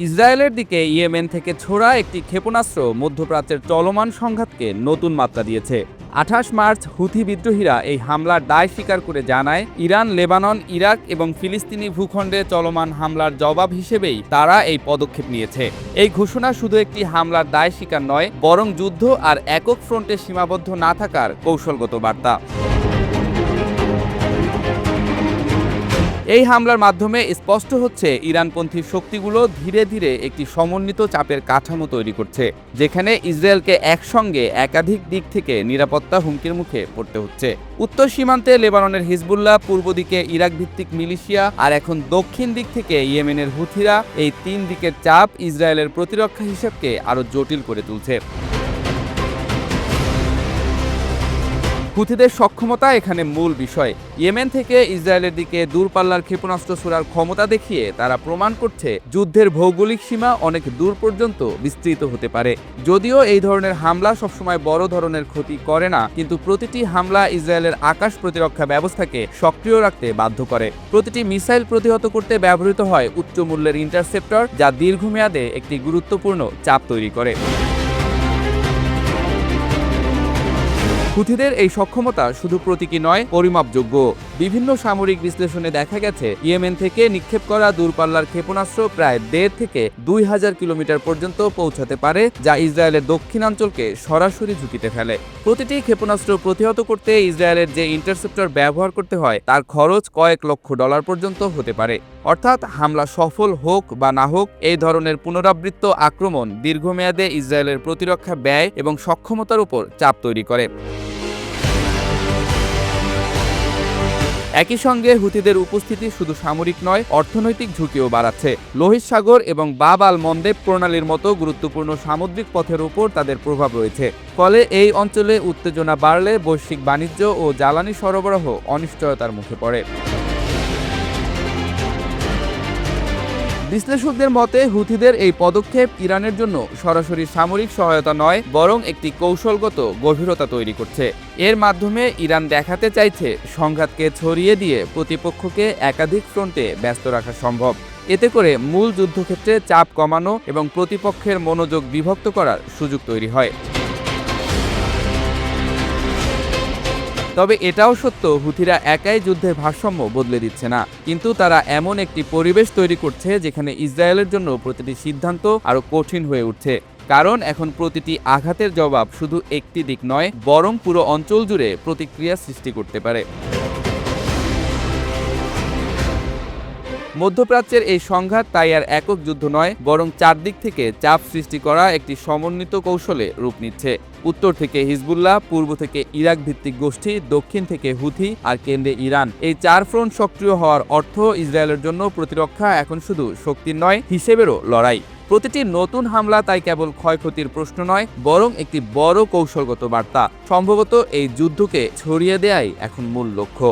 ইসরায়েলের দিকে ইয়েমেন থেকে ছোড়া একটি ক্ষেপণাস্ত্র মধ্যপ্রাচ্যের চলমান সংঘাতকে নতুন মাত্রা দিয়েছে। ২৮ মার্চ হুথি বিদ্রোহীরা এই হামলার দায় স্বীকার করে জানায়, ইরান, লেবানন, ইরাক এবং ফিলিস্তিনি ভূখণ্ডে চলমান হামলার জবাব হিসেবেই তারা এই পদক্ষেপ নিয়েছে। এই ঘোষণা শুধু একটি হামলার দায় স্বীকার নয়, বরং যুদ্ধ আর একক ফ্রন্টে সীমাবদ্ধ না থাকার কৌশলগত বার্তা। এই হামলার মাধ্যমে স্পষ্ট হচ্ছে ইরানপন্থী শক্তিগুলো ধীরে ধীরে একটি সমন্বিত চাপের কাঠামো তৈরি করছে, যেখানে ইসরায়েলকে একসঙ্গে একাধিক দিক থেকে নিরাপত্তা হুমকির মুখে পড়তে হচ্ছে। উত্তর সীমান্তে লেবাননের হিজবুল্লাহ, পূর্ব দিকে ইরাক ভিত্তিক মিলিশিয়া আর এখন দক্ষিণ দিক থেকে ইয়েমেনের হুথিরা, এই তিন দিকের চাপ ইসরায়েলের প্রতিরক্ষা হিসেবকে আরও জটিল করে তুলছে। হুথিদের সক্ষমতা এখানে মূল বিষয়। ইয়েমেন থেকে ইসরায়েলের দিকে দূরপাল্লার ক্ষেপণাস্ত্র ছোড়ার ক্ষমতা দেখিয়ে তারা প্রমাণ করছে যুদ্ধের ভৌগোলিক সীমা অনেক দূর পর্যন্ত বিস্তৃত হতে পারে। যদিও এই ধরনের হামলা সবসময় বড় ধরনের ক্ষতি করে না, কিন্তু প্রতিটি হামলা ইসরায়েলের আকাশ প্রতিরক্ষা ব্যবস্থাকে সক্রিয় রাখতে বাধ্য করে। প্রতিটি মিসাইল প্রতিহত করতে ব্যবহৃত হয় উচ্চ মূল্যের ইন্টারসেপ্টর, যা দীর্ঘমেয়াদে একটি গুরুত্বপূর্ণ চাপ তৈরি করে। হুথিদের এই সক্ষমতা শুধু প্রতীকী নয়, পরিমাপযোগ্য। বিভিন্ন সামরিক বিশ্লেষণে দেখা গেছে, ইয়েমেন থেকে নিক্ষেপ করা দূরপাল্লার ক্ষেপণাস্ত্র প্রায় ১.৫ থেকে ২,০০০ কিলোমিটার পর্যন্ত পৌঁছাতে পারে, যা ইসরায়েলের দক্ষিণাঞ্চলকে সরাসরি ঝুঁকিতে ফেলে। প্রতিটি ক্ষেপণাস্ত্র প্রতিহত করতে ইসরায়েলের যে ইন্টারসেপ্টর ব্যবহার করতে হয়, তার খরচ কয়েক লক্ষ ডলার পর্যন্ত হতে পারে। অর্থাৎ হামলা সফল হোক বা না হোক, এই ধরনের পুনরাবৃত্ত আক্রমণ দীর্ঘমেয়াদে ইসরায়েলের প্রতিরক্ষা ব্যয় এবং সক্ষমতার উপর চাপ তৈরি করে। একই সঙ্গে হুথিদের উপস্থিতি শুধু সামরিক নয়, অর্থনৈতিক ঝুঁকিও বাড়াচ্ছে। লোহিত সাগর এবং বাব আল মন্দেব প্রণালীর মতো গুরুত্বপূর্ণ সামুদ্রিক পথের উপর তাদের প্রভাব রয়েছে। ফলে এই অঞ্চলে উত্তেজনা বাড়লে বৈশ্বিক বাণিজ্য ও জ্বালানি সরবরাহ অনিশ্চয়তার মুখে পড়ে। বিশ্লেষকদের মতে, হুথিদের এই পদক্ষেপ ইরানের জন্য সরাসরি সামরিক সহায়তা নয়, বরং একটি কৌশলগত গভীরতা তৈরি করছে। এর মাধ্যমে ইরান দেখাতে চাইছে সংঘাতকে ছড়িয়ে দিয়ে প্রতিপক্ষকে একাধিক ফ্রন্টে ব্যস্ত রাখা সম্ভব। এতে করে মূল যুদ্ধক্ষেত্রে চাপ কমানো এবং প্রতিপক্ষের মনোযোগ বিভক্ত করার সুযোগ তৈরি হয়। তবে এটাও সত্য, হুথিরা একাই যুদ্ধের ভারসাম্য বদলে দিচ্ছে না, কিন্তু তারা এমন একটি পরিবেশ তৈরি করছে যেখানে ইসরায়েলের জন্য প্রতিটি সিদ্ধান্ত আরও কঠিন হয়ে উঠছে। কারণ এখন প্রতিটি আঘাতের জবাব শুধু একটি দিক নয়, বরং পুরো অঞ্চল জুড়ে প্রতিক্রিয়া সৃষ্টি করতে পারে। মধ্যপ্রাচ্যের এই সংঘাত তাই আর একক যুদ্ধ নয়, বরং চারদিক থেকে চাপ সৃষ্টি করা একটি সমন্বিত কৌশলে রূপ নিচ্ছে। উত্তর থেকে হিজবুল্লাহ, পূর্ব থেকে ইরাক ভিত্তিক গোষ্ঠী, দক্ষিণ থেকে হুথি আর কেন্দ্রে ইরান। এই চার ফ্রন্ট সক্রিয় হওয়ার অর্থ ইসরায়েলের জন্য প্রতিরক্ষা এখন শুধু শক্তির নয়, হিসেবেরও লড়াই। প্রতিটি নতুন হামলা তাই কেবল ক্ষয়ক্ষতির প্রশ্ন নয়, বরং একটি বড় কৌশলগত বার্তা। সম্ভবত এই যুদ্ধকে ছড়িয়ে দেয়াই এখন মূল লক্ষ্য।